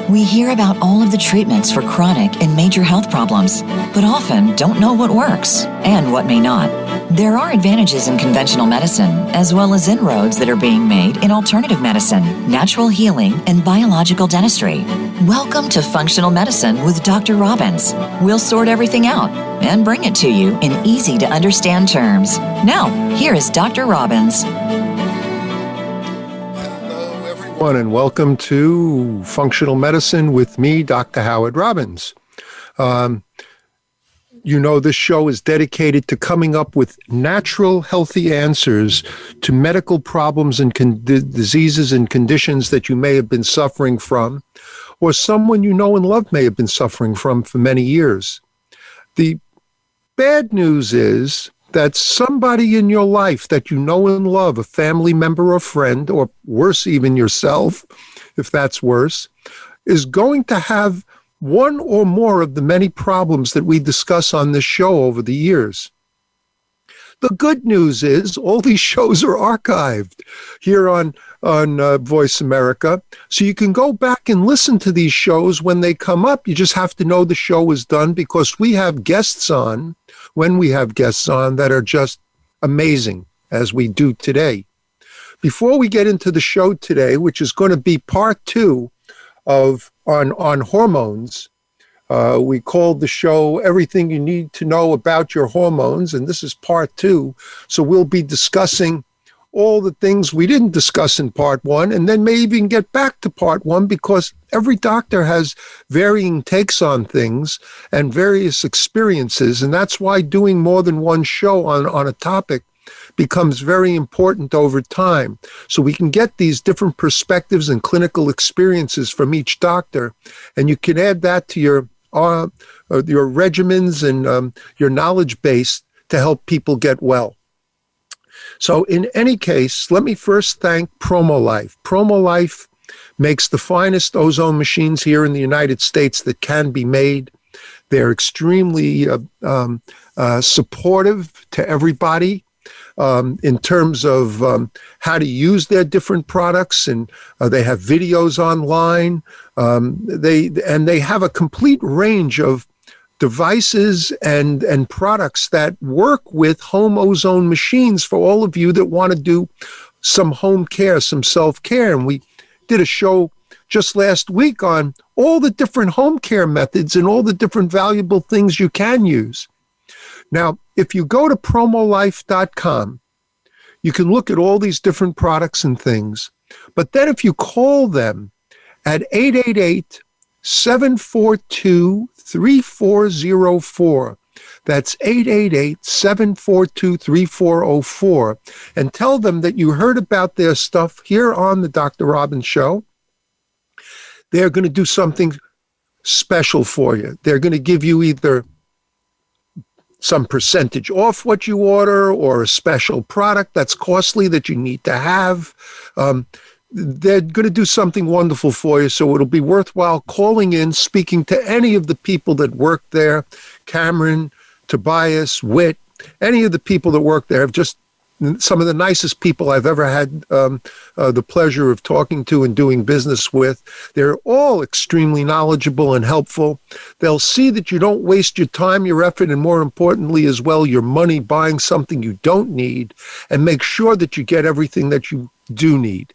We hear about all of the treatments for chronic and major health problems, but often don't know what works and what may not. There are advantages in conventional medicine, as well as inroads that are being made in alternative medicine, natural healing, and biological dentistry. Welcome to Functional Medicine with Dr. Robbins. We'll sort everything out and bring it to you in easy-to-understand terms. Now, here is Dr. Robbins. Hello, everyone, and welcome to Functional Medicine with me, Dr. Howard Robbins. This show is dedicated to coming up with natural, healthy answers to medical problems and diseases and conditions that you may have been suffering from, or someone you know and love may have been suffering from for many years. The bad news is that somebody in your life that you know and love, a family member or friend, or worse, even yourself, if that's worse, is going to have one or more of the many problems that we discuss on this show over the years. The good news is all these shows are archived here on Voice America, so you can go back and listen to these shows when they come up. You just have to know the show is done, because we have guests on, when we have guests on, that are just amazing, as we do today. Before we get into the show today, which is going to be part 2 on hormones, we called the show Everything You Need to Know About Your Hormones, and this is part 2. So we'll be discussing all the things we didn't discuss in part 1, and then may even get back to part 1, because every doctor has varying takes on things and various experiences, and that's why doing more than one show on a topic becomes very important over time, so we can get these different perspectives and clinical experiences from each doctor, and you can add that to your regimens and your knowledge base to help people get well. So in any case, let me first thank PromoLife. PromoLife makes the finest ozone machines here in the United States that can be made. They're extremely supportive to everybody in terms of how to use their different products, and they have videos online. They have a complete range of devices and products that work with home ozone machines for all of you that want to do some home care, some self-care. And we did a show just last week on all the different home care methods and all the different valuable things you can use. Now, if you go to promolife.com, you can look at all these different products and things. But then if you call them at 888-742-3404, that's 888-742-3404, and tell them that you heard about their stuff here on the Dr. Robbins Show, they're going to do something special for you. They're going to give you either some percentage off what you order, or a special product that's costly that you need to have. They're going to do something wonderful for you, so it'll be worthwhile calling in, speaking to any of the people that work there, Cameron, Tobias, Whit, any of the people that work there have just some of the nicest people I've ever had the pleasure of talking to and doing business with. They're all extremely knowledgeable and helpful. They'll see that you don't waste your time, your effort, and more importantly as well, your money buying something you don't need, and make sure that you get everything that you do need.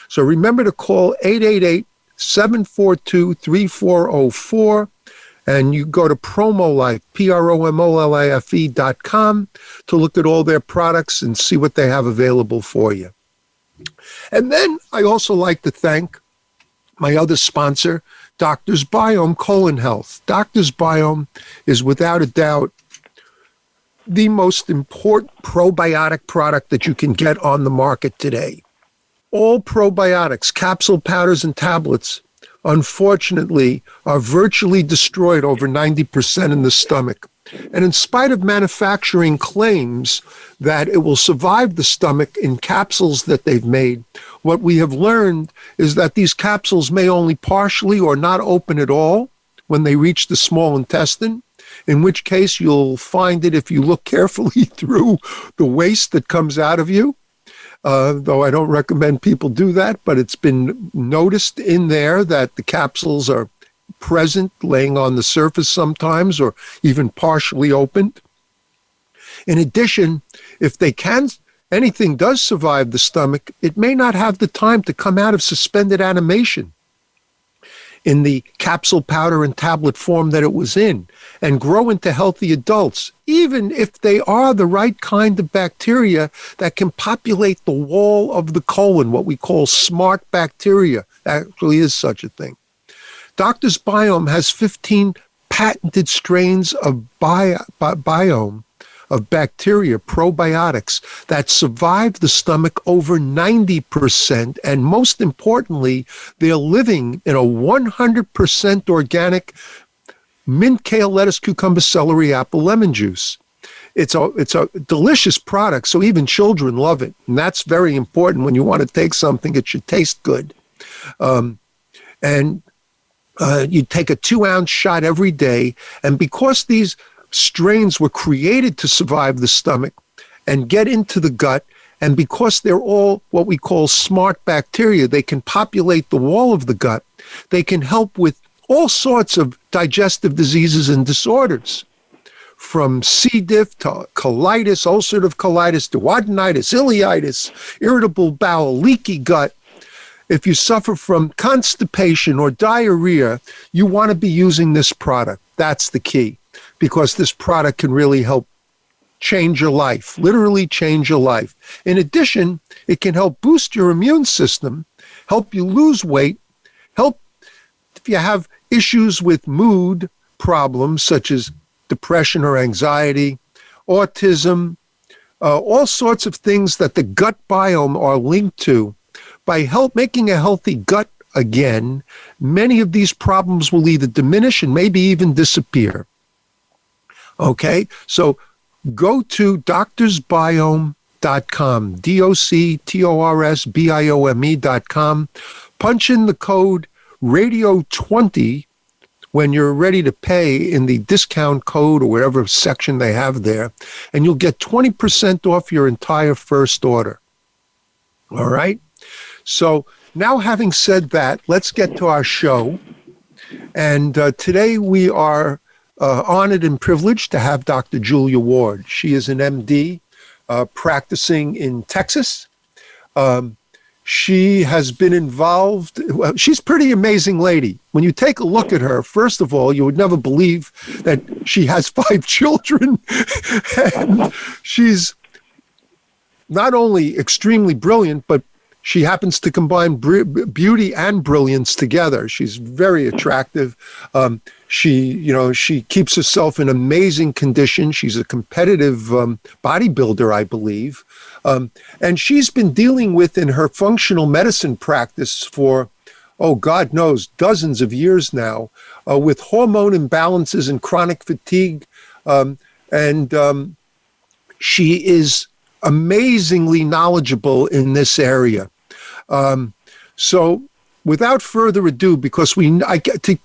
So remember to call 888-742-3404. And you go to PromoLife, PROMOLIFE.com, to look at all their products and see what they have available for you. And then I also like to thank my other sponsor, Doctor's Biome Colon Health. Doctor's Biome is without a doubt the most important probiotic product that you can get on the market today. All probiotics, capsule powders and tablets, unfortunately, are virtually destroyed over 90% in the stomach. And in spite of manufacturing claims that it will survive the stomach in capsules that they've made, what we have learned is that these capsules may only partially or not open at all when they reach the small intestine, in which case you'll find it if you look carefully through the waste that comes out of you. though I don't recommend people do that, but it's been noticed in there that the capsules are present, laying on the surface sometimes, or even partially opened. In addition, if anything does survive the stomach, it may not have the time to come out of suspended animation in the capsule, powder, and tablet form that it was in and grow into healthy adults, even if they are the right kind of bacteria that can populate the wall of the colon, what we call smart bacteria. Actually is such a thing. Doctor's Biome has 15 patented strains of biome of bacteria, probiotics, that survive the stomach over 90%. And most importantly, they're living in a 100% organic mint, kale, lettuce, cucumber, celery, apple, lemon juice. It's a delicious product, so even children love it. And that's very important. When you want to take something, it should taste good. You take a 2-ounce shot every day. And because these strains were created to survive the stomach and get into the gut, and because they're all what we call smart bacteria, they can populate the wall of the gut. They can help with all sorts of digestive diseases and disorders, from C. diff to colitis, ulcerative colitis, duodenitis, ileitis, irritable bowel, leaky gut. If you suffer from constipation or diarrhea, you want to be using this product. That's the key, because this product can really help change your life, literally change your life. In addition, it can help boost your immune system, help you lose weight, help if you have issues with mood problems such as depression or anxiety, autism, all sorts of things that the gut biome are linked to. By making a healthy gut again, many of these problems will either diminish and maybe even disappear. Okay, so go to doctorsbiome.com, doctorsbiome.com, punch in the code radio20 when you're ready to pay in the discount code or whatever section they have there, and you'll get 20% off your entire first order. All right? So now, having said that, let's get to our show. And today we are honored and privileged to have Dr. Julia Ward. She is an MD practicing in Texas. She has been involved. Well, she's a pretty amazing lady. When you take a look at her, first of all, you would never believe that she has 5 children. And she's not only extremely brilliant, but she happens to combine beauty and brilliance together. She's very attractive. She keeps herself in amazing condition. She's a competitive bodybuilder, I believe. And she's been dealing with, in her functional medicine practice for, God knows, dozens of years now, with hormone imbalances and chronic fatigue. She is amazingly knowledgeable in this area. So without further ado, because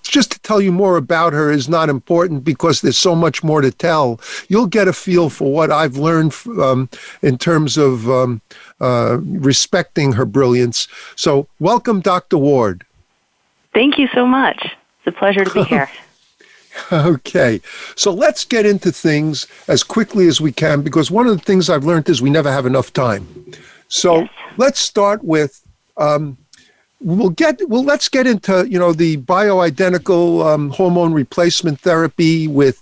just to tell you more about her is not important because there's so much more to tell, you'll get a feel for what I've learned in terms of respecting her brilliance. So welcome, Dr. Ward. Thank you so much. It's a pleasure to be here. Okay, so let's get into things as quickly as we can, because one of the things I've learned is we never have enough time. So let's start with let's get into the bioidentical hormone replacement therapy with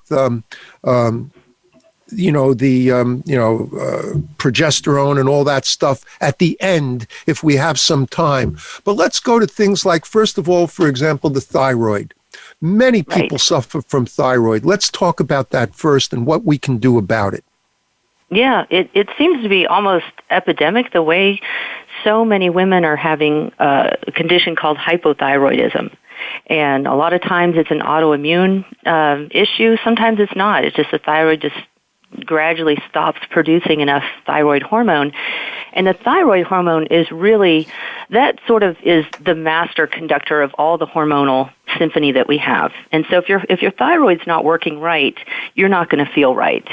progesterone and all that stuff at the end if we have some time. But let's go to things like, first of all, for example, the thyroid. Many people suffer from thyroid. Let's talk about that first and what we can do about it. Yeah, it seems to be almost epidemic the way so many women are having a condition called hypothyroidism. And a lot of times it's an autoimmune issue. Sometimes it's not. It's just the thyroid just gradually stops producing enough thyroid hormone. And the thyroid hormone is really, that sort of is the master conductor of all the hormonal symphony that we have. And so if your thyroid's not working right, you're not going to feel right.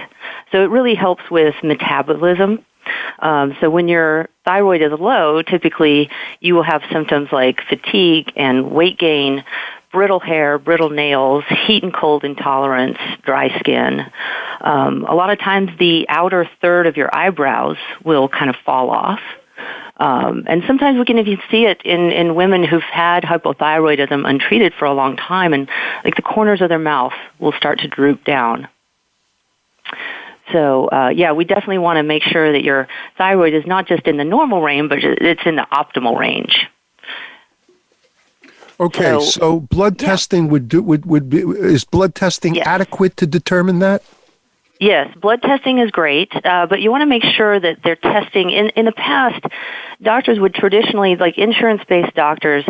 So it really helps with metabolism. So when your thyroid is low, typically you will have symptoms like fatigue and weight gain, brittle hair, brittle nails, heat and cold intolerance, dry skin. A lot of times the outer third of your eyebrows will kind of fall off. And sometimes we can even see it in women who've had hypothyroidism untreated for a long time, and like the corners of their mouth will start to droop down. So, we definitely want to make sure that your thyroid is not just in the normal range, but it's in the optimal range. Okay, so blood testing is blood testing adequate to determine that? Yes, blood testing is great, but you want to make sure that they're testing. In the past, doctors would traditionally, like insurance-based doctors,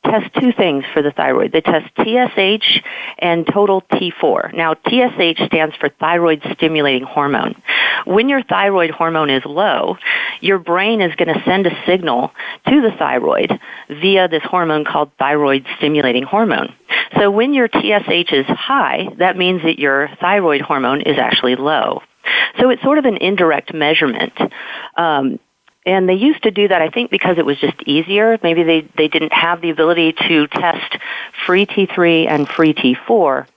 test two things for the thyroid. They test TSH and total T4. Now, TSH stands for thyroid stimulating hormone. When your thyroid hormone is low, your brain is going to send a signal to the thyroid via this hormone called thyroid stimulating hormone. So when your TSH is high, that means that your thyroid hormone is actually low. So it's sort of an indirect measurement. And they used to do that, I think, because it was just easier. Maybe they didn't have the ability to test free T3 and free T4.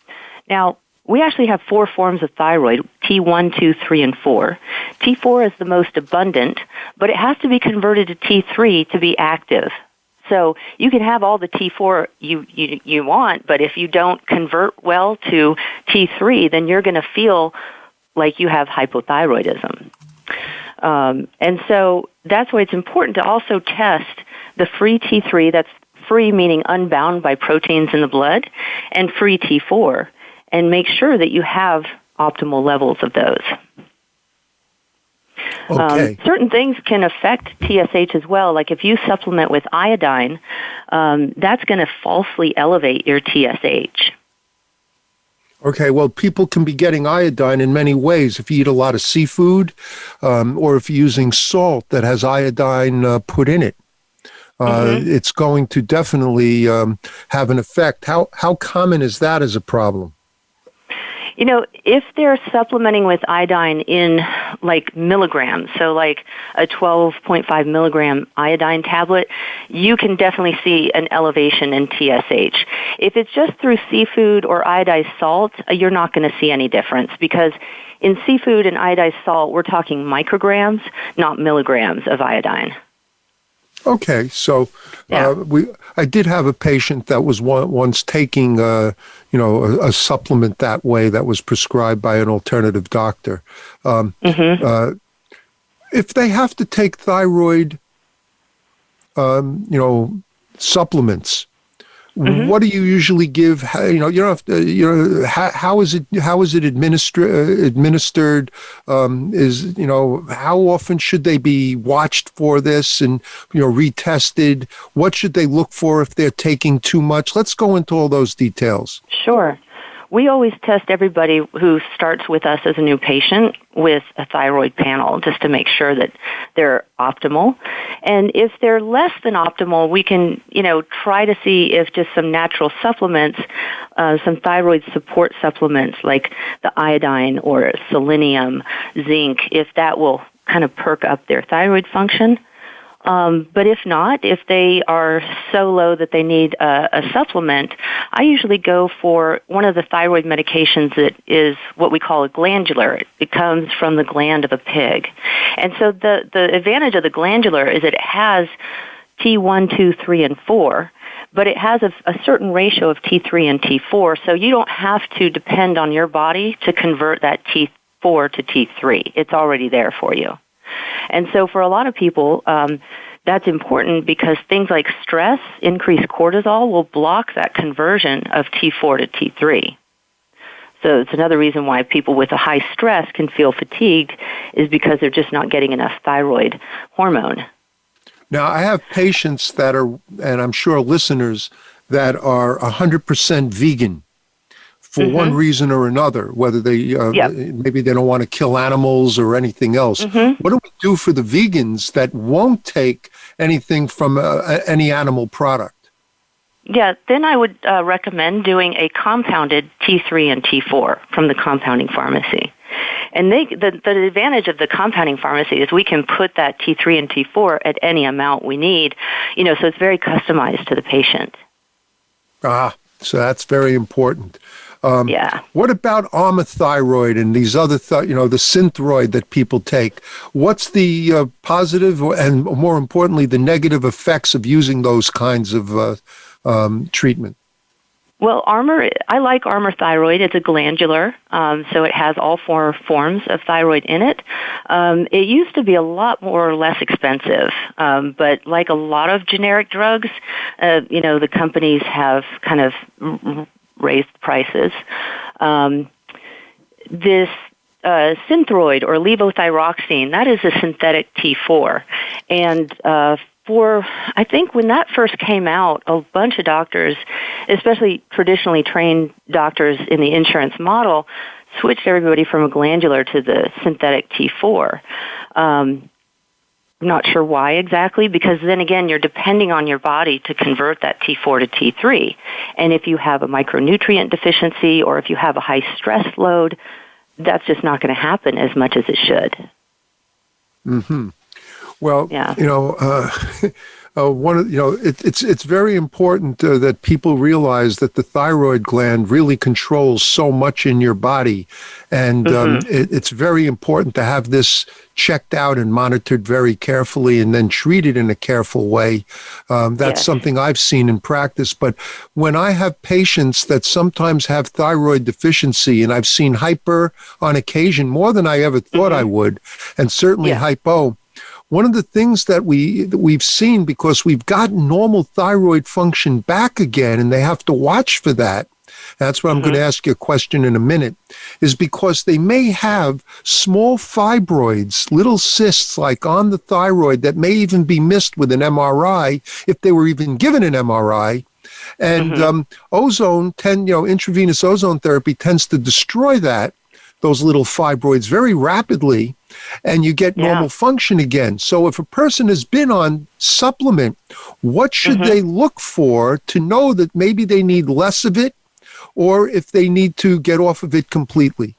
Now, we actually have four forms of thyroid, T1, 2, 3, and 4. T4 is the most abundant, but it has to be converted to T3 to be active. So you can have all the T4 you want, but if you don't convert well to T3, then you're going to feel like you have hypothyroidism. And so that's why it's important to also test the free T3, that's free meaning unbound by proteins in the blood, and free T4, and make sure that you have optimal levels of those. Okay. Certain things can affect TSH as well, like if you supplement with iodine, that's going to falsely elevate your TSH. Okay, well, people can be getting iodine in many ways. If you eat a lot of seafood, or if you're using salt that has iodine put in it, it's going to definitely have an effect. How common is that as a problem? You know, if they're supplementing with iodine in like milligrams, so like a 12.5 milligram iodine tablet, you can definitely see an elevation in TSH. If it's just through seafood or iodized salt, you're not going to see any difference, because in seafood and iodized salt, we're talking micrograms, not milligrams of iodine. Okay, so I did have a patient that was once taking a supplement that way that was prescribed by an alternative doctor. If they have to take thyroid, supplements, what do you usually give? How is it administered? How often should they be watched for this and retested? What should they look for if they're taking too much? Let's go into all those details. Sure. We always test everybody who starts with us as a new patient with a thyroid panel just to make sure that they're optimal. And if they're less than optimal, we can, try to see if just some natural supplements, some thyroid support supplements like the iodine or selenium, zinc, if that will kind of perk up their thyroid function. But if not, if they are so low that they need a supplement, I usually go for one of the thyroid medications that is what we call a glandular. It comes from the gland of a pig. And so the advantage of the glandular is that it has T1, 2, 3, and 4, but it has a certain ratio of T3 and T4, so you don't have to depend on your body to convert that T4 to T3. It's already there for you. And so for a lot of people, that's important because things like stress, increased cortisol, will block that conversion of T4 to T3. So it's another reason why people with a high stress can feel fatigued, is because they're just not getting enough thyroid hormone. Now, I have patients that are, and I'm sure listeners, that are 100% vegan. For one reason or another, whether they maybe they don't want to kill animals or anything else. What do we do for the vegans that won't take anything from any animal product? Yeah, then I would recommend doing a compounded T3 and T4 from the compounding pharmacy. And the advantage of the compounding pharmacy is we can put that T3 and T4 at any amount we need, so it's very customized to the patient. So that's very important. Yeah. What about Armour-Thyroid and these other, the Synthroid that people take? What's the positive and, more importantly, the negative effects of using those kinds of treatment? Well, I like Armour-Thyroid. It's a glandular, so it has all four forms of thyroid in it. It used to be a lot more or less expensive, but like a lot of generic drugs, the companies have kind of raised prices. This Synthroid or levothyroxine, that is a synthetic T4. And I think when that first came out, a bunch of doctors, especially traditionally trained doctors in the insurance model, switched everybody from a glandular to the synthetic T4. I'm not sure why exactly, because then again, you're depending on your body to convert that T4 to T3. And if you have a micronutrient deficiency or if you have a high stress load, that's just not going to happen as much as it should. Mm-hmm. Well, yeah. It's very important that people realize that the thyroid gland really controls so much in your body, and it's very important to have this checked out and monitored very carefully, and then treated in a careful way. That's something I've seen in practice. But when I have patients that sometimes have thyroid deficiency, and I've seen hyper on occasion more than I ever thought I would, and certainly hypo. One of the things that we've seen, because we've gotten normal thyroid function back again, and they have to watch for that, that's what I'm going to ask you a question in a minute, is because they may have small fibroids, little cysts like on the thyroid that may even be missed with an MRI if they were even given an MRI. And intravenous ozone therapy tends to destroy those little fibroids very rapidly, and you get normal function again. So if a person has been on supplement, what should they look for to know that maybe they need less of it, or if they need to get off of it completely?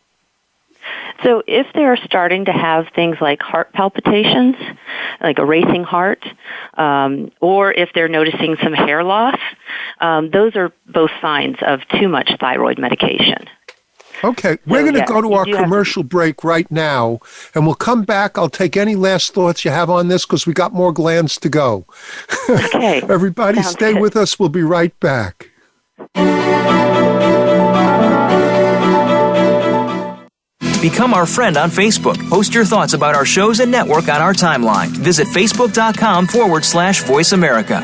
So if they're starting to have things like heart palpitations, like a racing heart, or if they're noticing some hair loss, those are both signs of too much thyroid medication. Okay, we're going to go to our commercial break right now, and we'll come back. I'll take any last thoughts you have on this, because we got more glands to go. Okay. Everybody stay with us. We'll be right back. Become our friend on Facebook. Post your thoughts about our shows and network on our timeline. Visit facebook.com/Voice America.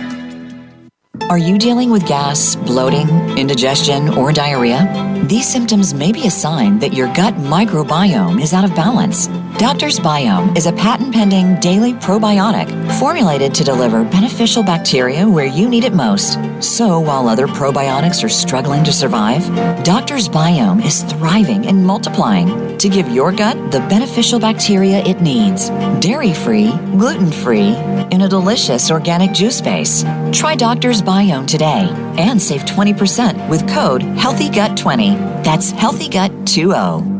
Are you dealing with gas, bloating, indigestion, or diarrhea? These symptoms may be a sign that your gut microbiome is out of balance. Doctor's Biome is a patent-pending daily probiotic formulated to deliver beneficial bacteria where you need it most. So while other probiotics are struggling to survive, Doctor's Biome is thriving and multiplying to give your gut the beneficial bacteria it needs. Dairy-free, gluten-free, in a delicious organic juice base. Try Doctor's Biome today and save 20% with code HEALTHYGUT20. That's HEALTHYGUT20.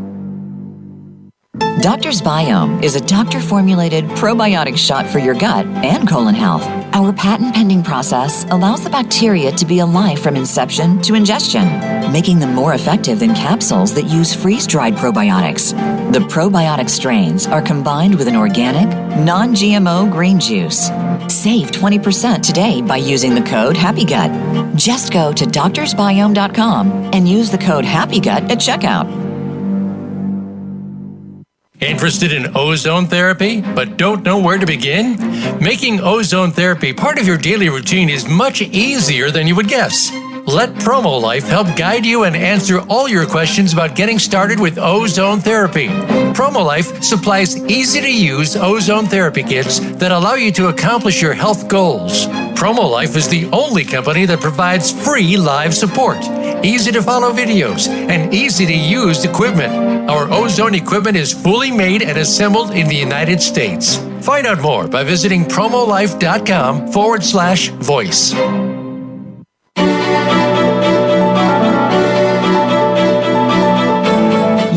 Doctor's Biome is a doctor-formulated probiotic shot for your gut and colon health. Our patent-pending process allows the bacteria to be alive from inception to ingestion, making them more effective than capsules that use freeze-dried probiotics. The probiotic strains are combined with an organic, non-GMO green juice. Save 20% today by using the code HAPPYGUT. Just go to doctorsbiome.com and use the code HAPPYGUT at checkout. Interested in ozone therapy, but don't know where to begin? Making ozone therapy part of your daily routine is much easier than you would guess. Let PromoLife help guide you and answer all your questions about getting started with ozone therapy. PromoLife supplies easy-to-use ozone therapy kits that allow you to accomplish your health goals. PromoLife is the only company that provides free live support, easy-to-follow videos, and easy-to-use equipment. Our ozone equipment is fully made and assembled in the United States. Find out more by visiting promolife.com/voice.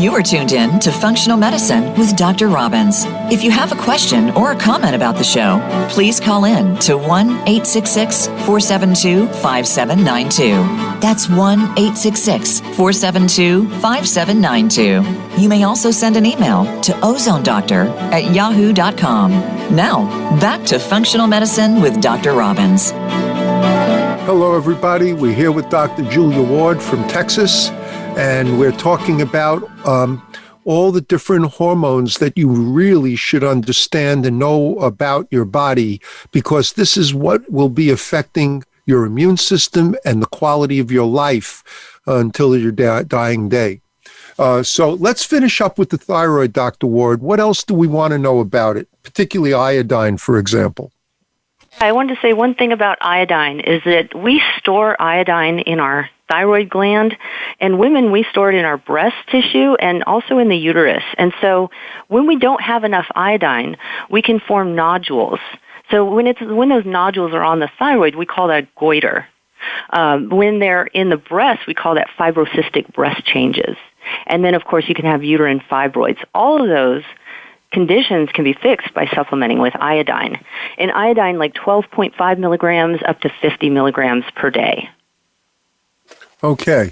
You are tuned in to Functional Medicine with Dr. Robbins. If you have a question or a comment about the show, please call in to 1-866-472-5792. That's 1-866-472-5792. You may also send an email to ozonedoctor@yahoo.com. Now, back to Functional Medicine with Dr. Robbins. Hello, everybody. We're here with Dr. Julia Ward from Texas, and we're talking about all the different hormones that you really should understand and know about your body, because this is what will be affecting your immune system and the quality of your life until your dying day. So let's finish up with the thyroid, Dr. Ward. What else do we want to know about it, particularly iodine, for example? I wanted to say one thing about iodine is that we store iodine in our thyroid gland, and women, we store it in our breast tissue and also in the uterus. And so when we don't have enough iodine, we can form nodules. So when those nodules are on the thyroid, we call that goiter. When they're in the breast, we call that fibrocystic breast changes. And then, of course, you can have uterine fibroids. All of those conditions can be fixed by supplementing with iodine. And iodine, like 12.5 milligrams up to 50 milligrams per day. Okay.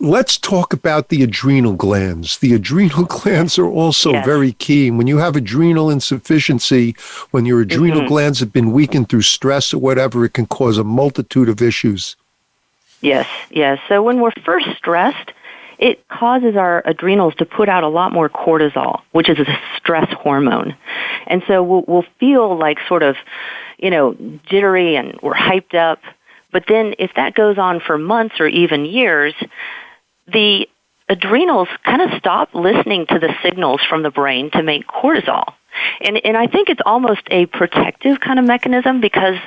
Let's talk about the adrenal glands. The adrenal glands are also very key. And when you have adrenal insufficiency, when your adrenal glands have been weakened through stress or whatever, it can cause a multitude of issues. Yes. So when we're first stressed, it causes our adrenals to put out a lot more cortisol, which is a stress hormone. And so we'll feel like sort of, jittery and we're hyped up. But then if that goes on for months or even years, the adrenals kind of stop listening to the signals from the brain to make cortisol. And I think it's almost a protective kind of mechanism, because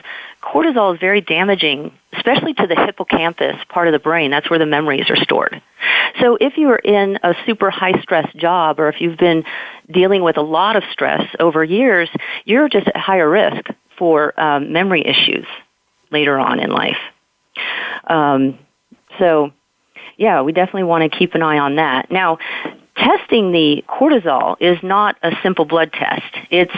cortisol is very damaging, especially to the hippocampus part of the brain. That's where the memories are stored. So if you are in a super high-stress job, or if you've been dealing with a lot of stress over years, you're just at higher risk for memory issues later on in life. We definitely want to keep an eye on that. Now, testing the cortisol is not a simple blood test. It's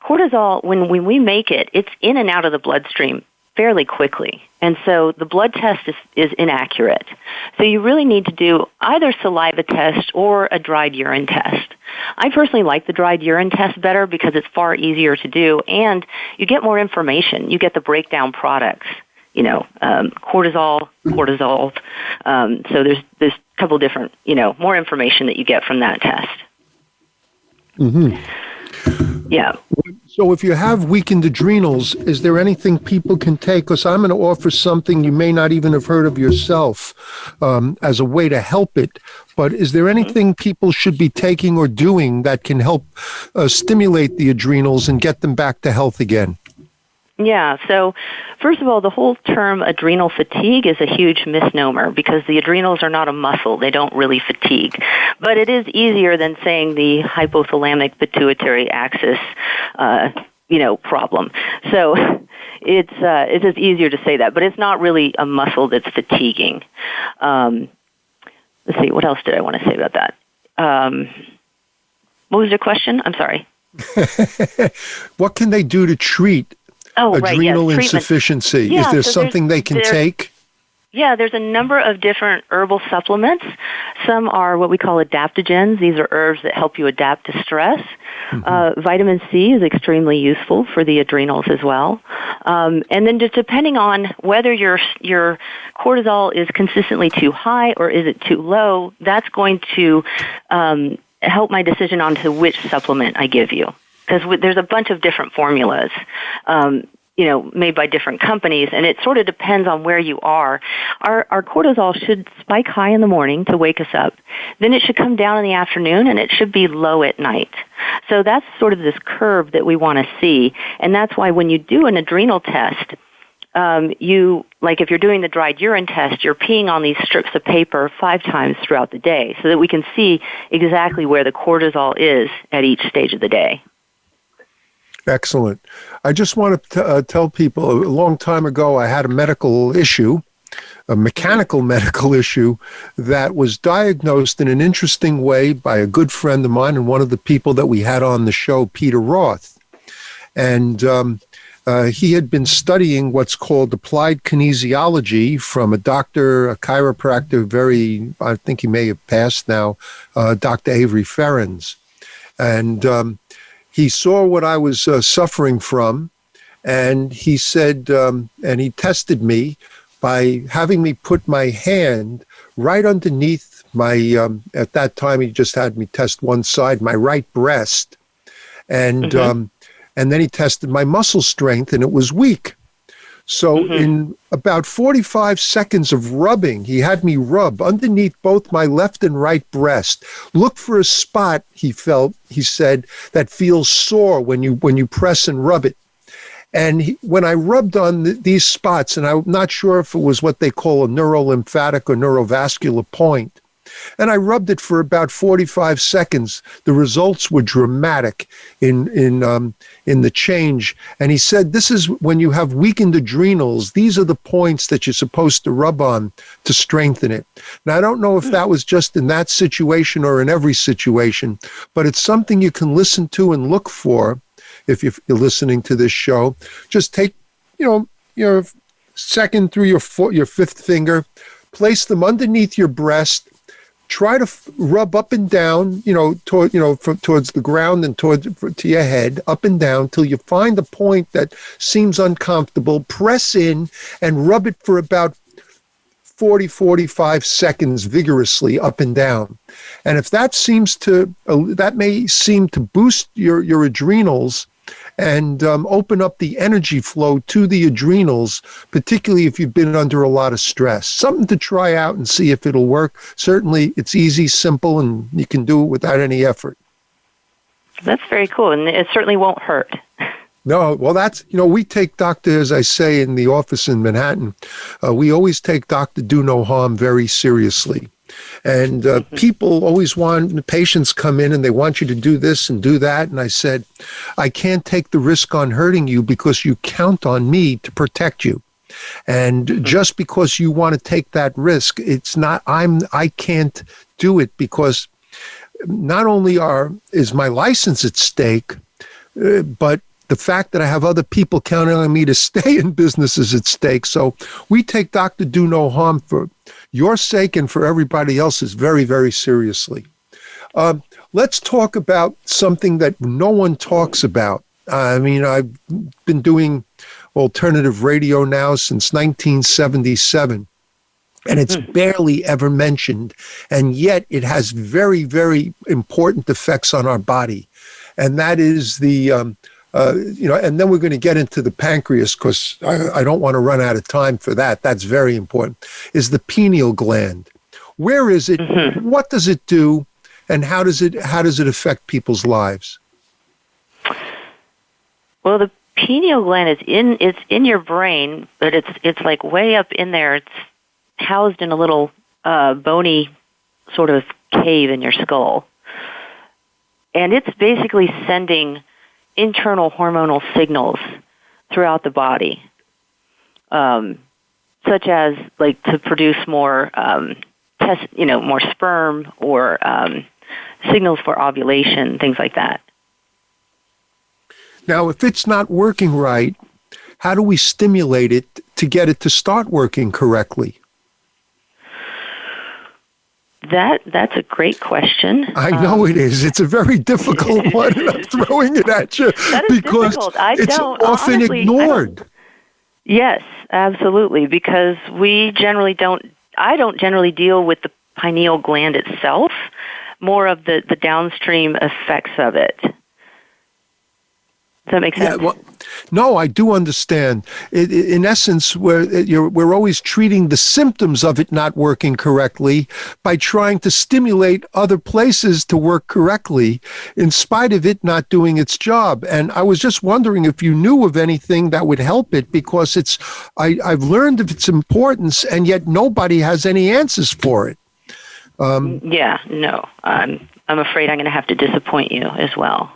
cortisol, when we make it, it's in and out of the bloodstream fairly quickly. And so the blood test is inaccurate. So you really need to do either saliva test or a dried urine test. I personally like the dried urine test better because it's far easier to do, and you get more information. You get the breakdown products, cortisol. So there's a couple different, more information that you get from that test. Mm-hmm. Yeah. So if you have weakened adrenals, is there anything people can take? Because I'm going to offer something you may not even have heard of yourself as a way to help it. But is there anything people should be taking or doing that can help stimulate the adrenals and get them back to health again? Yeah, so first of all, the whole term adrenal fatigue is a huge misnomer, because the adrenals are not a muscle. They don't really fatigue. But it is easier than saying the hypothalamic pituitary axis, problem. So it's just easier to say that, but it's not really a muscle that's fatiguing. Let's see, what else did I want to say about that? What was your question? I'm sorry. What can they do to treat adrenal yes, insufficiency? Yeah, is there something they can take? Yeah, there's a number of different herbal supplements. Some are what we call adaptogens. These are herbs that help you adapt to stress. Mm-hmm. Vitamin C is extremely useful for the adrenals as well. And then just depending on whether your cortisol is consistently too high or is it too low, that's going to help my decision on to which supplement I give you. Because there's a bunch of different formulas, made by different companies, and it sort of depends on where you are. Our cortisol should spike high in the morning to wake us up. Then it should come down in the afternoon, and it should be low at night. So that's sort of this curve that we want to see, and that's why when you do an adrenal test, if you're doing the dried urine test, you're peeing on these strips of paper 5 times throughout the day so that we can see exactly where the cortisol is at each stage of the day. Excellent. I just want to tell people, a long time ago, I had a medical issue, a mechanical medical issue that was diagnosed in an interesting way by a good friend of mine and one of the people that we had on the show, Peter Roth. And he had been studying what's called applied kinesiology from a doctor, a chiropractor, I think he may have passed now, Dr. Avery Ferens. And he saw what I was suffering from, and he said, and he tested me by having me put my hand right underneath my, at that time he just had me test one side, my right breast, and then he tested my muscle strength, and it was weak. So in about 45 seconds of rubbing, he had me rub underneath both my left and right breast. Look for a spot, he said, that feels sore when you press and rub it. And when I rubbed on these spots, and I'm not sure if it was what they call a neurolymphatic or neurovascular point, and I rubbed it for about 45 seconds, the results were dramatic in the change. And he said, this is when you have weakened adrenals, these are the points that you're supposed to rub on to strengthen it. Now, I don't know if that was just in that situation or in every situation, but it's something you can listen to and look for if you're listening to this show. Just take, your second through your fifth finger, place them underneath your breast. Try to rub up and down, towards the ground and to your head, up and down, till you find a point that seems uncomfortable. Press in and rub it for about 45 seconds vigorously up and down. And if that may seem to boost your adrenals and open up the energy flow to the adrenals, particularly if you've been under a lot of stress. Something to try out and see if it'll work. Certainly, it's easy, simple, and you can do it without any effort. That's very cool, and it certainly won't hurt. No, well, we take Dr., as I say in the office in Manhattan, we always take Dr. Do No Harm very seriously. And people always patients come in and they want you to do this and do that. And I said, I can't take the risk on hurting you because you count on me to protect you. And just because you want to take that risk, I can't do it because not only is my license at stake, but the fact that I have other people counting on me to stay in business is at stake. So we take Dr. Do No Harm for your sake and for everybody else's very, very seriously. Let's talk about something that no one talks about. I mean, I've been doing alternative radio now since 1977, and it's barely ever mentioned, and yet it has very, very important effects on our body. And that is and then we're going to get into the pancreas because I don't want to run out of time for that. That's very important, is the pineal gland. Where is it? What does it do? And how does it affect people's lives? Well, the pineal gland it's in your brain, but it's like way up in there. It's housed in a little bony sort of cave in your skull. And it's basically sending internal hormonal signals throughout the body, such as like to produce more more sperm or signals for ovulation, things like that. Now, if it's not working right, how do we stimulate it to get it to start working correctly? That's a great question. I know it is. It's a very difficult one, and I'm throwing it at you because it's often ignored. Yes, absolutely, because I don't generally deal with the pineal gland itself, more of the downstream effects of it. Does that make sense? Yeah, well, no, I do understand. In essence, we're always treating the symptoms of it not working correctly by trying to stimulate other places to work correctly in spite of it not doing its job. And I was just wondering if you knew of anything that would help it, because I've learned of its importance, and yet nobody has any answers for it. I'm afraid I'm going to have to disappoint you as well.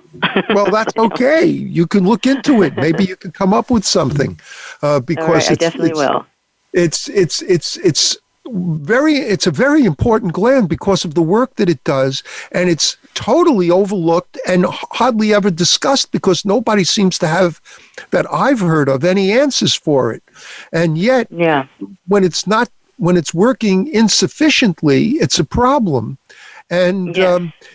Well, that's okay. You can look into it. Maybe you can come up with something. Because I definitely will. it's a very important gland because of the work that it does, and it's totally overlooked and hardly ever discussed because nobody seems to have, that I've heard of, any answers for it. And yet, when it's working insufficiently, it's a problem. And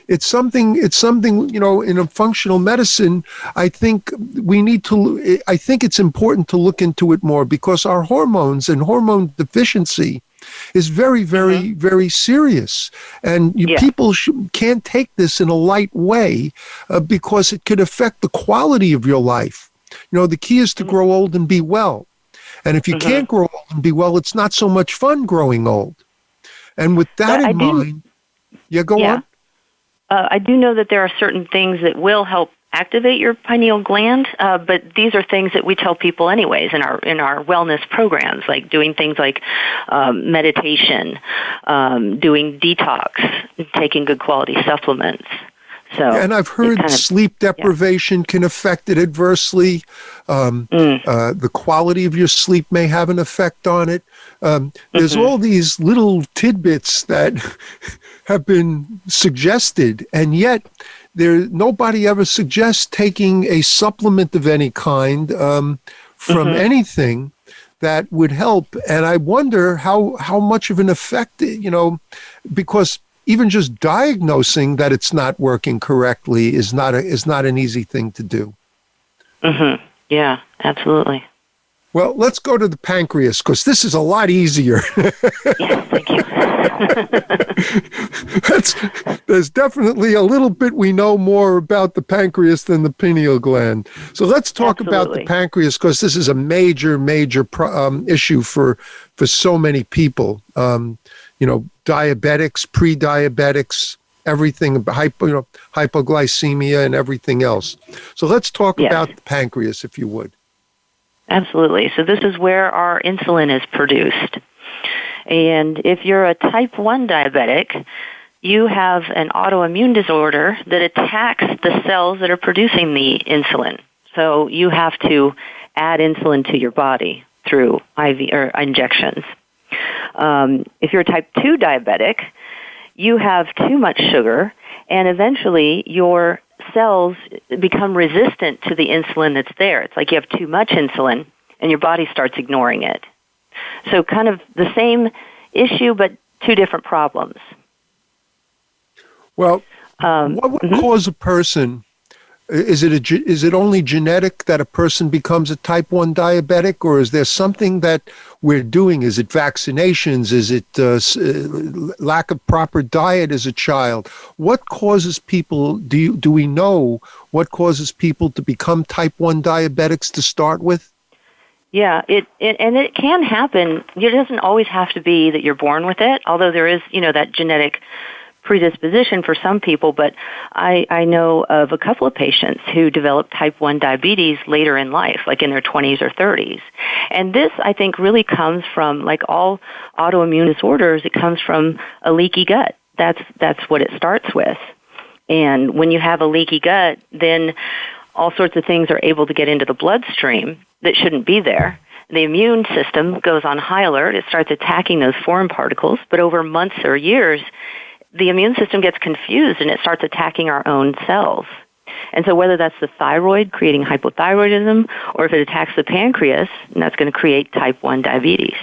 it's something, in a functional medicine, I think it's important to look into it more, because our hormones and hormone deficiency is very, very, very serious. And people can't take this in a light way because it could affect the quality of your life. The key is to grow old and be well. And if you can't grow old and be well, it's not so much fun growing old. And with that in mind, go on. I do know that there are certain things that will help activate your pineal gland, but these are things that we tell people anyways in our wellness programs, like doing things like meditation, doing detox, taking good quality supplements. So, and I've heard sleep deprivation can affect it adversely. The quality of your sleep may have an effect on it. There's all these little tidbits that have been suggested, and yet nobody ever suggests taking a supplement of any kind from anything that would help. And I wonder how much of an effect, because even just diagnosing that it's not working correctly is not an easy thing to do. Yeah, absolutely. Well, let's go to the pancreas, because this is a lot easier. Yes, thank you. There's definitely a little bit we know more about the pancreas than the pineal gland. So let's talk about the pancreas, because this is a major, major issue for so many people. Diabetics, pre-diabetics, everything, hypoglycemia and everything else. So let's talk about the pancreas, if you would. Absolutely. So this is where our insulin is produced. And if you're a type 1 diabetic, you have an autoimmune disorder that attacks the cells that are producing the insulin. So you have to add insulin to your body through IV or injections. If you're a type 2 diabetic, you have too much sugar, and eventually your cells become resistant to the insulin that's there. It's like you have too much insulin, and your body starts ignoring it. So kind of the same issue, but two different problems. Well, what would cause a person? Is it only genetic that a person becomes a type 1 diabetic, or is there something that we're doing? Is it vaccinations? Is it lack of proper diet as a child? What causes people, do we know what causes people to become type 1 diabetics to start with? Yeah, it can happen. It doesn't always have to be that you're born with it, although there is, that genetic predisposition for some people, but I know of a couple of patients who developed type 1 diabetes later in life, like in their 20s or 30s. And this, I think, really comes from, like all autoimmune disorders, it comes from a leaky gut. That's what it starts with. And when you have a leaky gut, then all sorts of things are able to get into the bloodstream that shouldn't be there. The immune system goes on high alert. It starts attacking those foreign particles, but over months or years, the immune system gets confused and it starts attacking our own cells. And so whether that's the thyroid creating hypothyroidism, or if it attacks the pancreas, and that's going to create type 1 diabetes.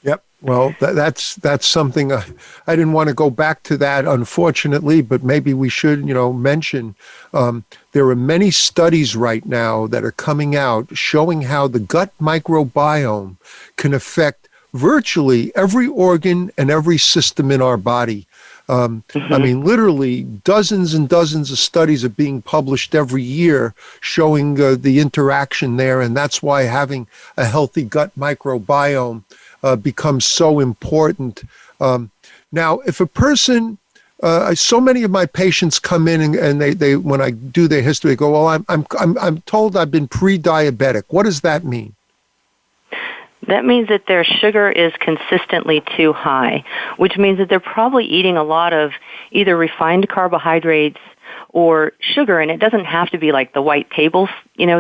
Yep. Well, that's something I didn't want to go back to that, unfortunately, but maybe we should, mention. There are many studies right now that are coming out showing how the gut microbiome can affect virtually every organ and every system in our body. I mean, literally dozens and dozens of studies are being published every year showing the interaction there, and that's why having a healthy gut microbiome becomes so important. Now, if a person, so many of my patients come in and they when I do their history, they go, "Well, I'm told I've been pre-diabetic." What does that mean? That means that their sugar is consistently too high, which means that they're probably eating a lot of either refined carbohydrates or sugar, and it doesn't have to be like the white table,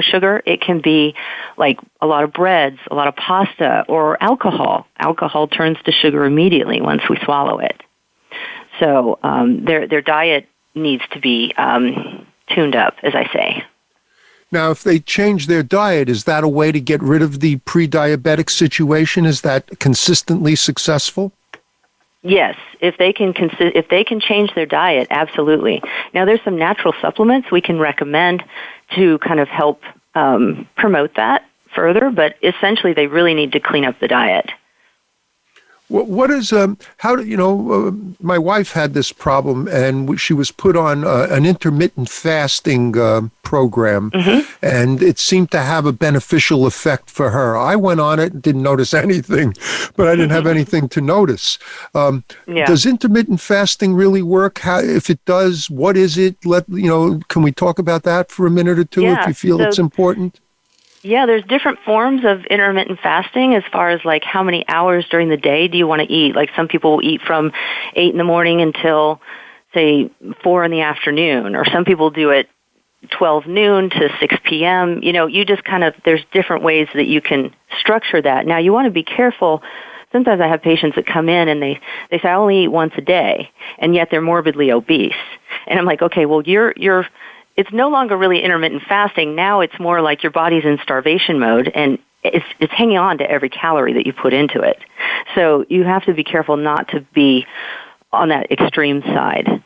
sugar. It can be like a lot of breads, a lot of pasta, or alcohol. Alcohol turns to sugar immediately once we swallow it. So their diet needs to be tuned up, as I say. Now, if they change their diet, is that a way to get rid of the pre-diabetic situation? Is that consistently successful? Yes, if they can change their diet, absolutely. Now, there's some natural supplements we can recommend to kind of help promote that further, but essentially they really need to clean up the diet. What is my wife had this problem, and she was put on an intermittent fasting program, and it seemed to have a beneficial effect for her. I went on it and didn't notice anything, but I didn't have anything to notice. Does intermittent fasting really work? If it does, what is it? Can we talk about that for a minute or two if you feel it's important? Yeah, there's different forms of intermittent fasting as far as like how many hours during the day do you want to eat. Like some people will eat from 8 in the morning until, say, 4 in the afternoon, or some people do it 12 noon to 6 p.m. You just there's different ways that you can structure that. Now, you want to be careful. Sometimes I have patients that come in and they say, I only eat once a day, and yet they're morbidly obese. And I'm like, okay, well, it's no longer really intermittent fasting. Now it's more like your body's in starvation mode, and it's hanging on to every calorie that you put into it. So you have to be careful not to be on that extreme side.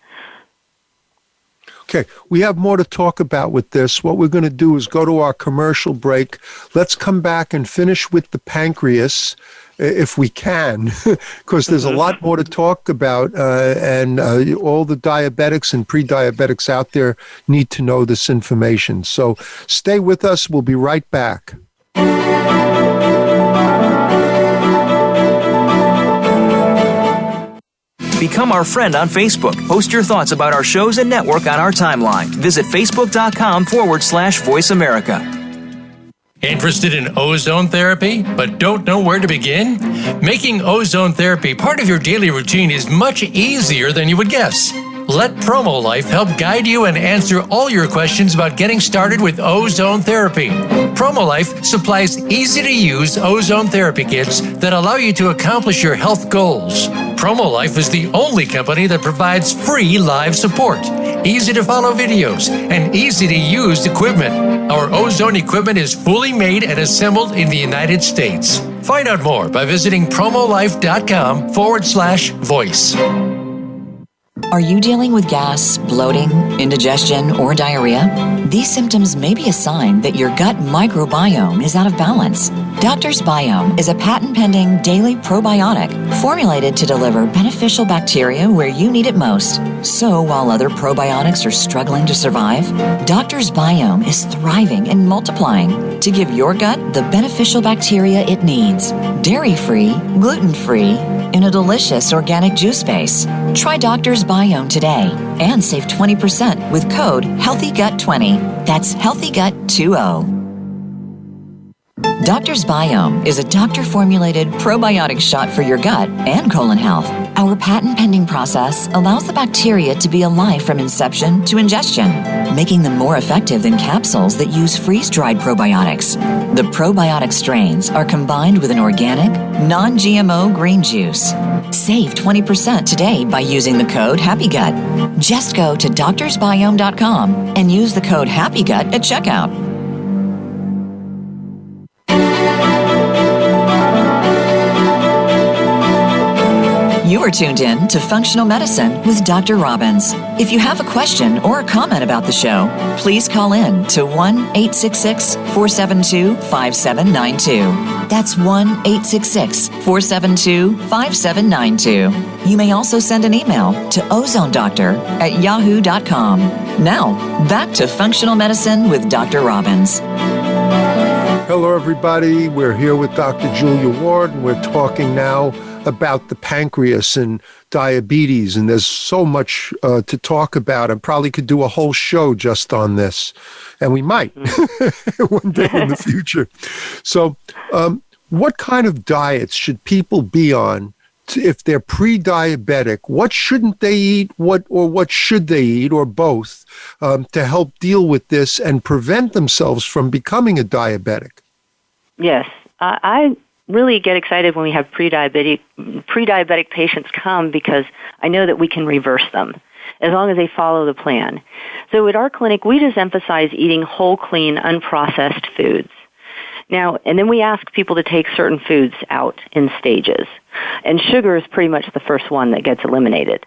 Okay, we have more to talk about with this. What we're going to do is go to our commercial break. Let's come back and finish with the pancreas, if we can, because there's a lot more to talk about, and all the diabetics and pre-diabetics out there need to know this information. So stay with us. We'll be right back. Become our friend on Facebook. Post your thoughts about our shows and network on our timeline. Visit facebook.com/Voice America. Interested in ozone therapy, but don't know where to begin? Making ozone therapy part of your daily routine is much easier than you would guess. Let PromoLife help guide you and answer all your questions about getting started with ozone therapy. PromoLife supplies easy-to-use ozone therapy kits that allow you to accomplish your health goals. PromoLife is the only company that provides free live support, easy-to-follow videos, and easy-to-use equipment. Our ozone equipment is fully made and assembled in the United States. Find out more by visiting promolife.com/voice. Are you dealing with gas, bloating, indigestion, or diarrhea? These symptoms may be a sign that your gut microbiome is out of balance. Doctor's Biome is a patent-pending daily probiotic formulated to deliver beneficial bacteria where you need it most. So while other probiotics are struggling to survive, Doctor's Biome is thriving and multiplying to give your gut the beneficial bacteria it needs. Dairy-free, gluten-free, in a delicious organic juice base. Try Doctor's Biome today and save 20% with code HEALTHYGUT20. That's HEALTHYGUT20. Doctor's Biome is a doctor-formulated probiotic shot for your gut and colon health. Our patent-pending process allows the bacteria to be alive from inception to ingestion, making them more effective than capsules that use freeze-dried probiotics. The probiotic strains are combined with an organic, non-GMO green juice. Save 20% today by using the code HAPPYGUT. Just go to doctorsbiome.com and use the code HAPPYGUT at checkout. You are tuned in to Functional Medicine with Dr. Robbins. If you have a question or a comment about the show, please call in to 1-866-472-5792. That's 1-866-472-5792. You may also send an email to ozonedoctor@yahoo.com. Now, back to Functional Medicine with Dr. Robbins. Hello, everybody. We're here with Dr. Julia Ward, and we're talking now about the pancreas and diabetes, and there's so much to talk about. I probably could do a whole show just on this, and we might one day in the future. So what kind of diets should people be on if they're pre-diabetic, what shouldn't they eat, what should they eat, or both, to help deal with this and prevent themselves from becoming a diabetic? Yes. I really get excited when we have pre-diabetic patients come, because I know that we can reverse them as long as they follow the plan. So at our clinic, we just emphasize eating whole, clean, unprocessed foods. Now, and then we ask people to take certain foods out in stages. And sugar is pretty much the first one that gets eliminated.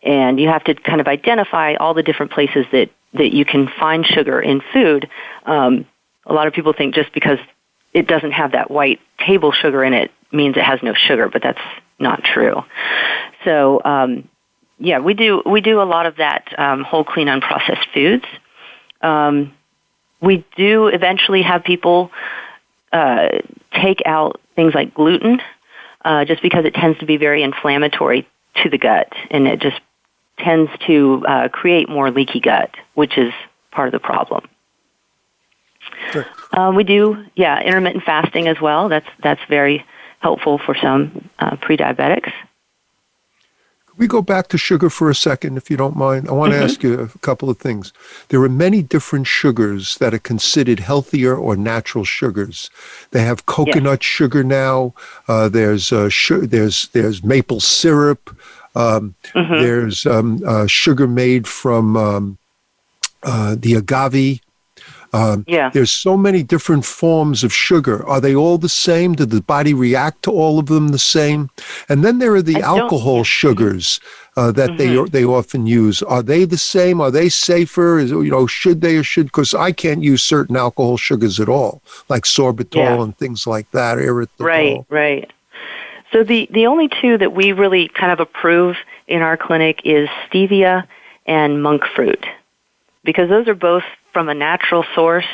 And you have to kind of identify all the different places that you can find sugar in food. A lot of people think just because it doesn't have that white table sugar in it means it has no sugar, but that's not true. So, we do a lot of that whole, clean, unprocessed foods. We do eventually have people take out things like gluten, just because it tends to be very inflammatory to the gut, and it just tends to create more leaky gut, which is part of the problem. Sure. We do, intermittent fasting as well. That's very helpful for some pre-diabetics. We go back to sugar for a second, if you don't mind. I want to ask you a couple of things. There are many different sugars that are considered healthier or natural sugars. They have coconut sugar now. There's maple syrup. There's sugar made from the agave. There's so many different forms of sugar. Are they all the same? Did the body react to all of them the same? And then there are the alcohol sugars that they often use. Are they the same? Are they safer? Should they or should? Because I can't use certain alcohol sugars at all, like sorbitol and things like that, erythritol. Right. So the only two that we really kind of approve in our clinic is stevia and monk fruit, because those are both from a natural source.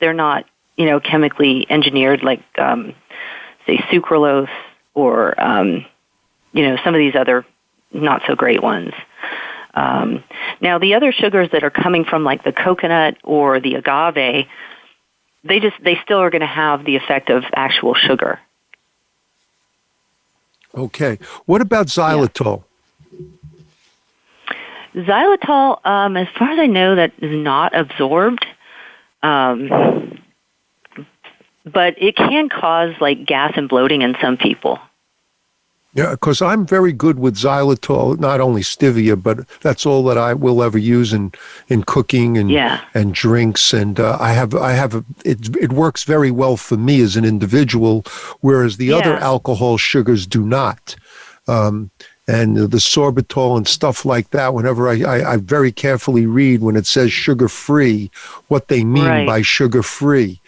They're not, chemically engineered like, say, sucralose or, some of these other not so great ones. Now, the other sugars that are coming from like the coconut or the agave, they still are going to have the effect of actual sugar. Okay. What about xylitol? Xylitol, as far as I know, that is not absorbed, but it can cause like gas and bloating in some people. Yeah, because I'm very good with xylitol, not only stevia, but that's all that I will ever use in cooking and drinks. And it works very well for me as an individual, whereas the other alcohol sugars do not. And the sorbitol and stuff like that, whenever I very carefully read when it says sugar-free, what they mean by sugar-free.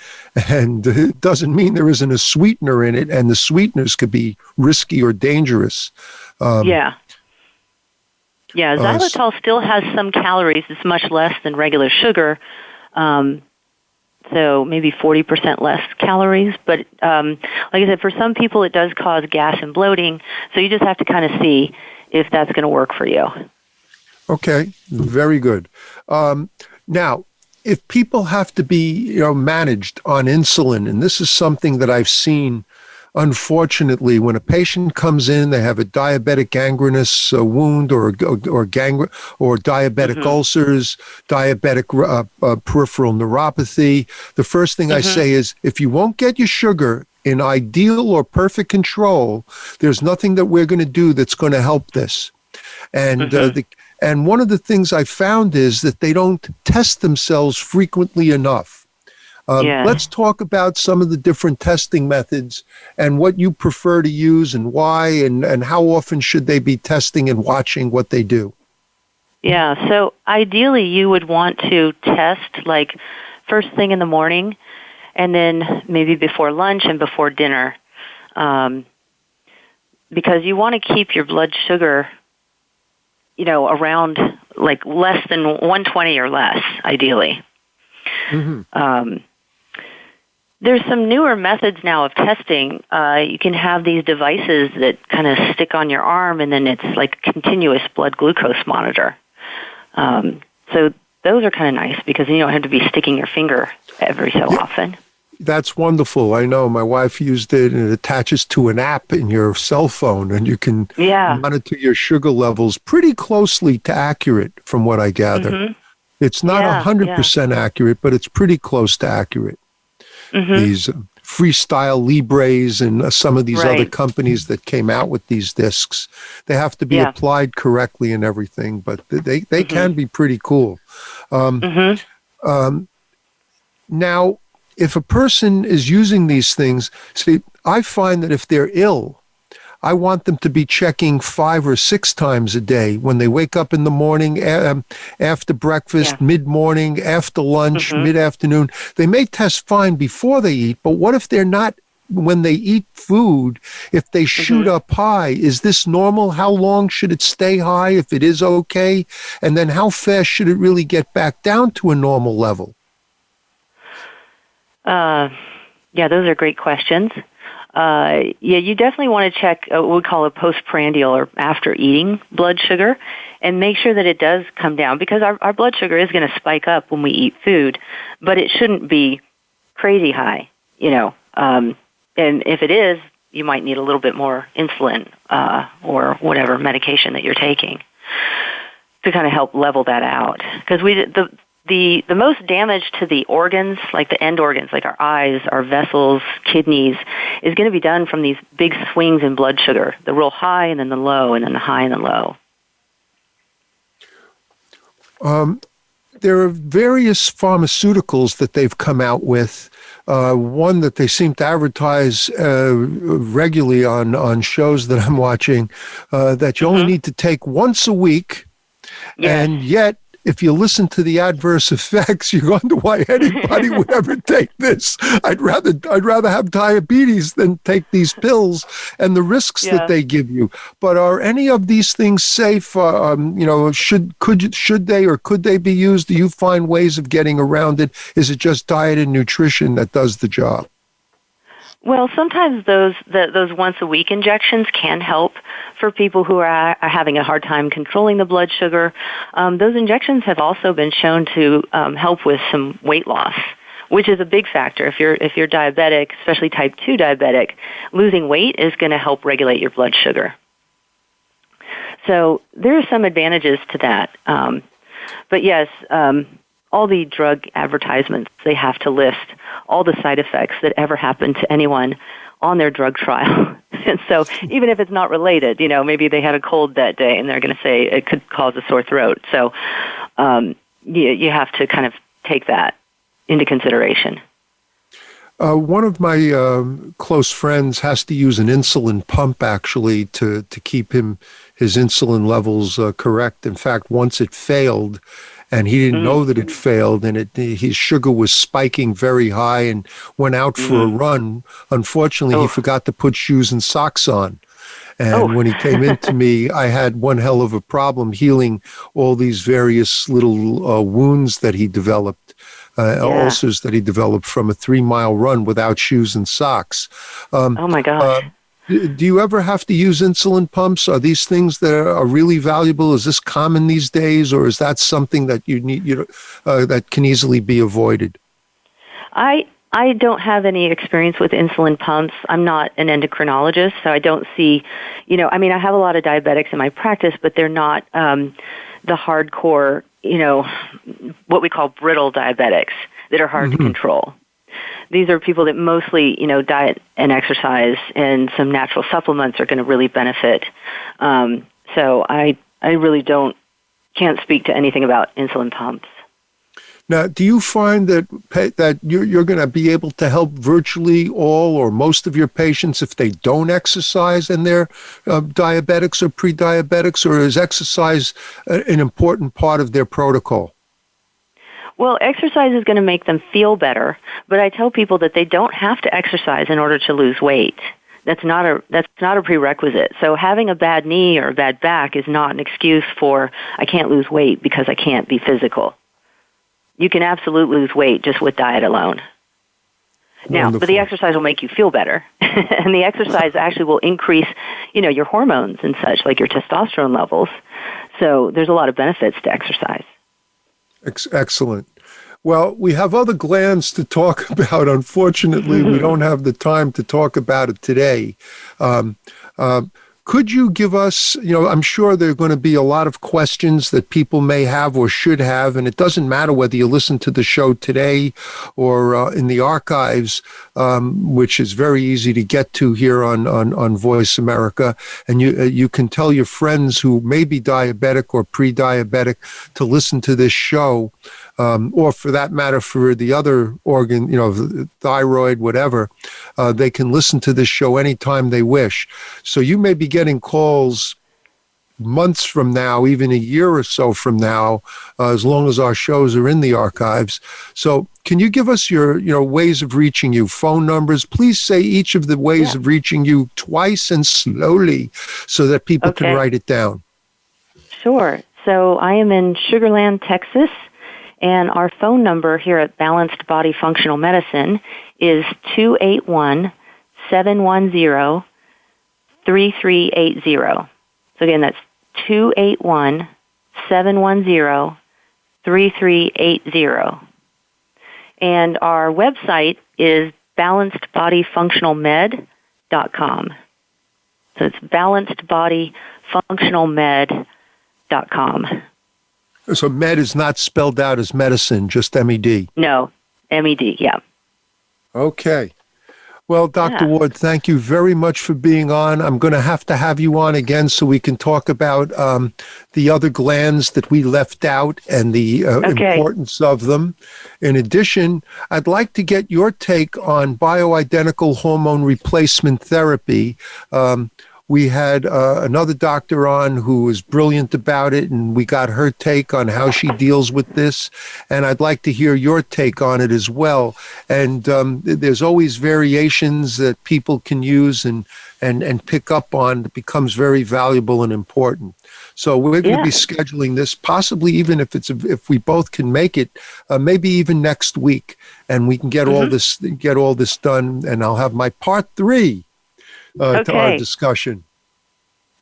And it doesn't mean there isn't a sweetener in it, and the sweeteners could be risky or dangerous. Xylitol still has some calories. It's much less than regular sugar, so maybe 40% less calories. But like I said, for some people it does cause gas and bloating, so you just have to kind of see if that's going to work for you. Okay, very good. Now, if people have to be managed on insulin, and this is something that I've seen, unfortunately, when a patient comes in, they have a diabetic gangrenous wound or diabetic ulcers, diabetic peripheral neuropathy. The first thing I say is, if you won't get your sugar in ideal or perfect control, there's nothing that we're going to do that's going to help this. And and one of the things I found is that they don't test themselves frequently enough. Let's talk about some of the different testing methods and what you prefer to use and why, and how often should they be testing and watching what they do. Yeah, so ideally you would want to test like first thing in the morning and then maybe before lunch and before dinner, because you want to keep your blood sugar around like less than 120 or less, ideally. There's some newer methods now of testing. You can have these devices that kind of stick on your arm, and then it's like a continuous blood glucose monitor. So those are kind of nice because you don't have to be sticking your finger every so often. That's wonderful. I know my wife used it, and it attaches to an app in your cell phone, and you can monitor your sugar levels pretty closely to accurate, from what I gather. Mm-hmm. It's not 100% accurate, but it's pretty close to accurate. Mm-hmm. These Freestyle Libres and some of these other companies that came out with these discs, they have to be applied correctly and everything, but they can be pretty cool. Now, if a person is using these things, see, I find that if they're ill, I want them to be checking 5 or 6 times a day when they wake up in the morning, after breakfast, mid-morning, after lunch, mid-afternoon. They may test fine before they eat, but what if they're not, when they eat food, if they shoot up high? Is this normal? How long should it stay high if it is okay? And then how fast should it really get back down to a normal level? Those are great questions. You definitely want to check what we call a postprandial or after eating blood sugar and make sure that it does come down, because our blood sugar is going to spike up when we eat food, but it shouldn't be crazy high, and if it is, you might need a little bit more insulin or whatever medication that you're taking to kind of help level that out, because the most damage to the organs, like the end organs, like our eyes, our vessels, kidneys, is going to be done from these big swings in blood sugar, the real high and then the low and then the high and the low. There are various pharmaceuticals that they've come out with. One that they seem to advertise regularly on shows that I'm watching, that you only need to take once a week, and yet, if you listen to the adverse effects, you wonder why anybody would ever take this. I'd rather have diabetes than take these pills and the risks that they give you. But are any of these things safe? Should they or could they be used? Do you find ways of getting around it? Is it just diet and nutrition that does the job? Well, sometimes those once-a-week injections can help for people who are having a hard time controlling the blood sugar. Those injections have also been shown to help with some weight loss, which is a big factor. If you're diabetic, especially type 2 diabetic, losing weight is going to help regulate your blood sugar. So there are some advantages to that. But yes, all the drug advertisements, they have to list all the side effects that ever happened to anyone on their drug trial. And so even if it's not related, maybe they had a cold that day and they're going to say it could cause a sore throat. So you have to kind of take that into consideration. One of my close friends has to use an insulin pump, actually, to keep his insulin levels correct. In fact, once it failed, and he didn't know that it failed, and his sugar was spiking very high and went out for a run. Unfortunately, he forgot to put shoes and socks on. And when he came into me, I had one hell of a problem healing all these various little wounds that he developed, ulcers that he developed from a 3-mile run without shoes and socks. Oh, my gosh. Do you ever have to use insulin pumps? Are these things that are really valuable? Is this common these days, or is that something that you need that can easily be avoided? I don't have any experience with insulin pumps. I'm not an endocrinologist, so I don't see, I have a lot of diabetics in my practice, but they're not the hardcore, what we call brittle diabetics that are hard to control. These are people that mostly, diet and exercise and some natural supplements are going to really benefit. So I really can't speak to anything about insulin pumps. Now, do you find that you're going to be able to help virtually all or most of your patients if they don't exercise and they're diabetics or pre-diabetics, or is exercise an important part of their protocol? Well, exercise is going to make them feel better, but I tell people that they don't have to exercise in order to lose weight. That's not a prerequisite. So having a bad knee or a bad back is not an excuse for I can't lose weight because I can't be physical. You can absolutely lose weight just with diet alone. Now, Wonderful. but the exercise will make you feel better, and the exercise actually will increase, your hormones and such, like your testosterone levels. So there's a lot of benefits to exercise. Excellent. Well, we have other glands to talk about. Unfortunately, we don't have the time to talk about it today. Could you give us, I'm sure there are going to be a lot of questions that people may have or should have, and it doesn't matter whether you listen to the show today or in the archives, which is very easy to get to here on Voice America. And you can tell your friends who may be diabetic or pre-diabetic to listen to this show. Or for that matter, for the other organ, the thyroid, whatever, they can listen to this show anytime they wish. So you may be getting calls months from now, even a year or so from now, as long as our shows are in the archives. So can you give us your, ways of reaching you, phone numbers? Please say each of the ways of reaching you twice and slowly so that people can write it down. Sure. So I am in Sugar Land, Texas. And our phone number here at Balanced Body Functional Medicine is 281-710-3380. So again, that's 281-710-3380. And our website is balancedbodyfunctionalmed.com. So it's balancedbodyfunctionalmed.com. So med is not spelled out as medicine, just MED. No, MED, yeah. Okay. Well, Dr. Ward, thank you very much for being on. I'm going to have you on again so we can talk about the other glands that we left out and the importance of them. In addition, I'd like to get your take on bioidentical hormone replacement therapy. We had another doctor on who was brilliant about it, and we got her take on how she deals with this. And I'd like to hear your take on it as well. And there's always variations that people can use and pick up on that becomes very valuable and important. So we're going to be scheduling this, possibly even if we both can make it, maybe even next week, and we can get all this done. And I'll have my part 3. To our discussion.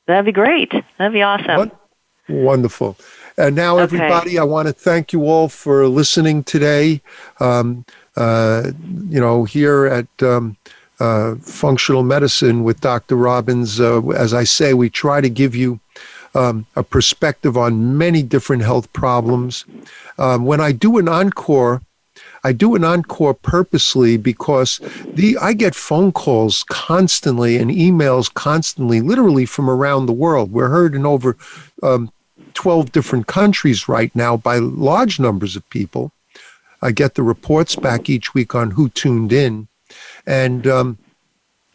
That'd be great. That'd be awesome. Wonderful. And now, everybody, I want to thank you all for listening today. Here at Functional Medicine with Dr. Robbins, as I say, we try to give you a perspective on many different health problems. When I do an encore, purposely because I get phone calls constantly and emails constantly, literally from around the world. We're heard in over 12 different countries right now by large numbers of people. I get the reports back each week on who tuned in. And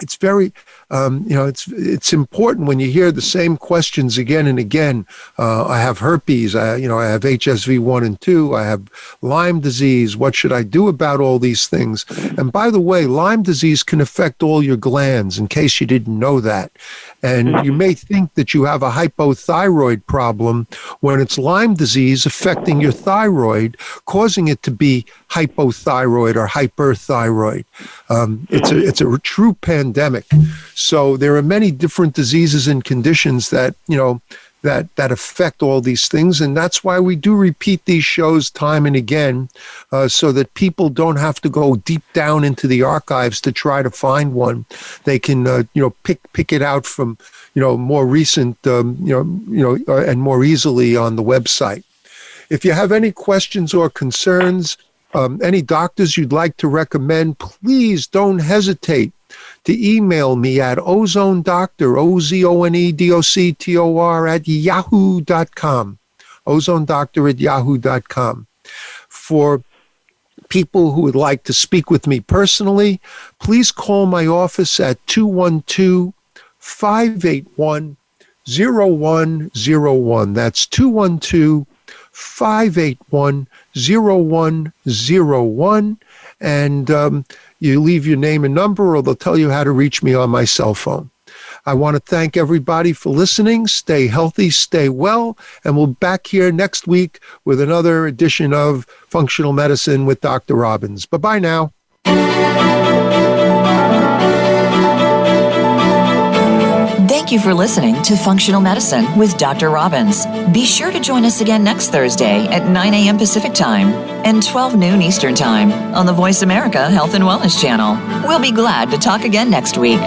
it's very, it's important when you hear the same questions again and again. I have herpes, I have HSV 1 and 2, I have Lyme disease. What should I do about all these things? And by the way, Lyme disease can affect all your glands, in case you didn't know that. And you may think that you have a hypothyroid problem when it's Lyme disease affecting your thyroid, causing it to be hypothyroid or hyperthyroid. It's a true pandemic. So there are many different diseases and conditions that, that affect all these things. And that's why we do repeat these shows time and again, so that people don't have to go deep down into the archives to try to find one. They can, pick it out from, more recent, and more easily on the website. If you have any questions or concerns, any doctors you'd like to recommend, please don't hesitate to email me at ozonedoctor, OZONEDOCTOR @yahoo.com, ozonedoctor@yahoo.com. For people who would like to speak with me personally, please call my office at 212-581-0101. That's 212-581-0101. And you leave your name and number, or they'll tell you how to reach me on my cell phone. I want to thank everybody for listening. Stay healthy, stay well, and we'll be back here next week with another edition of Functional Medicine with Dr. Robbins. Bye-bye now. Thank thank you for listening to Functional Medicine with Dr. Robbins. Be sure to join us again next Thursday at 9 a.m. Pacific Time and 12 noon Eastern Time on the Voice America Health and Wellness Channel. We'll be glad to talk again next week.